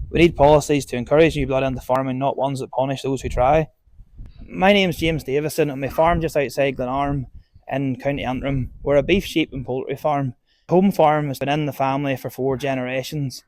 We need policies to encourage new blood into farming, not ones that punish those who try. My name's James Davison, and my farm just outside Glenarm in County Antrim. We're a beef, sheep and poultry farm. Home farm has been in the family for 4 generations.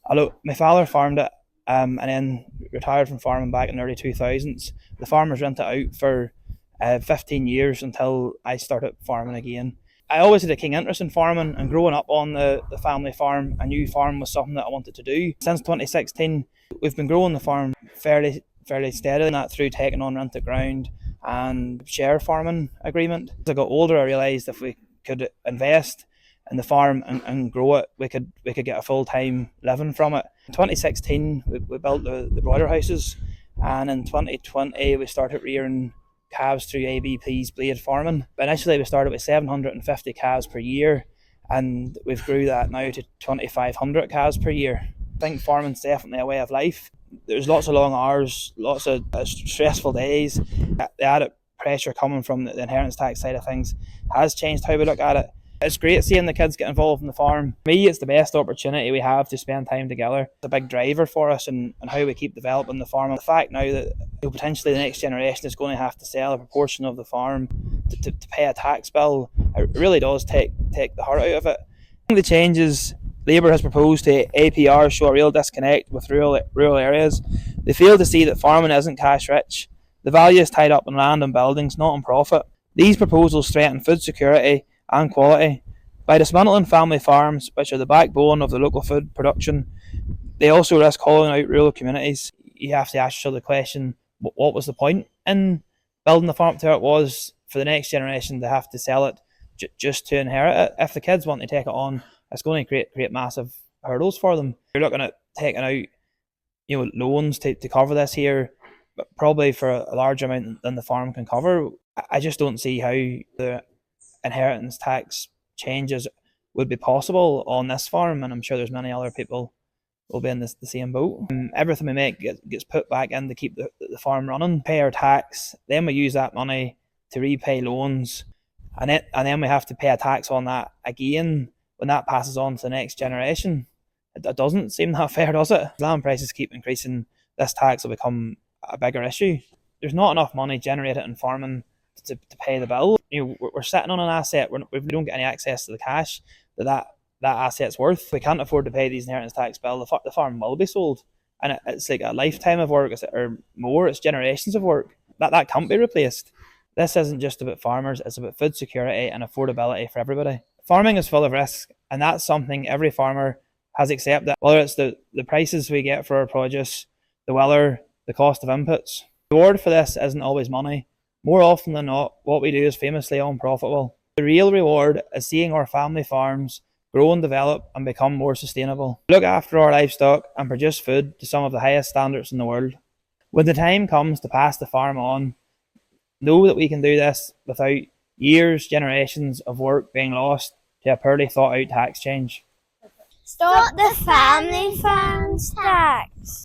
Although my father farmed it and then retired from farming back in the early 2000s. The farm was rented out for 15 years until I started farming again. I always had a keen interest in farming, and growing up on the family farm, a new farm was something that I wanted to do. Since 2016, we've been growing the farm fairly steadily, and that through taking on rented ground and share farming agreement. As I got older, I realised if we could invest in the farm and grow it, we could get a full-time living from it. In 2016, we built the broiler houses, and in 2020 we started rearing calves through ABP's blade farming. But initially we started with 750 calves per year, and we've grew that now to 2,500 calves per year. I think farming's definitely a way of life. There's lots of long hours, lots of stressful days. The added pressure coming from the inheritance tax side of things has changed how we look at it. It's great seeing the kids get involved in the farm. For me, it's the best opportunity we have to spend time together. It's a big driver for us and how we keep developing the farm. The fact now that potentially the next generation is going to have to sell a proportion of the farm to pay a tax bill, it really does take the heart out of it. I think the changes Labour has proposed to APR show a real disconnect with rural areas. They fail to see that farming isn't cash rich. The value is tied up in land and buildings, not in profit. These proposals threaten food security and quality. By dismantling family farms, which are the backbone of the local food production, they also risk hollowing out rural communities. You have to ask yourself the question, what was the point in building the farm to how it was for the next generation to have to sell it just to inherit it? If the kids want to take it on, it's going to create massive hurdles for them. You're looking at taking out loans to cover this here, but probably for a larger amount than the farm can cover. I just don't see how the inheritance tax changes would be possible on this farm, and I'm sure there's many other people will be in the same boat. Everything we make gets put back in to keep the farm running, pay our tax, then we use that money to repay loans, and then we have to pay a tax on that again when that passes on to the next generation. It doesn't seem that fair, does it? As land prices keep increasing, this tax will become a bigger issue. There's not enough money generated in farming to pay the bill. We're sitting on an asset. We don't get any access to the cash that asset's worth. We can't afford to pay these inheritance tax bill. The farm will be sold, and it's like a lifetime of work or more. It's generations of work that can't be replaced. This isn't just about farmers. It's about food security and affordability for everybody. Farming is full of risk, and that's something every farmer has accepted. Whether it's the prices we get for our produce, the weather, the cost of inputs. The reward for this isn't always money. More often than not, what we do is famously unprofitable. The real reward is seeing our family farms grow and develop and become more sustainable. We look after our livestock and produce food to some of the highest standards in the world. When the time comes to pass the farm on, know that we can do this without generations of work being lost to a poorly thought out tax change. Stop the family farms tax.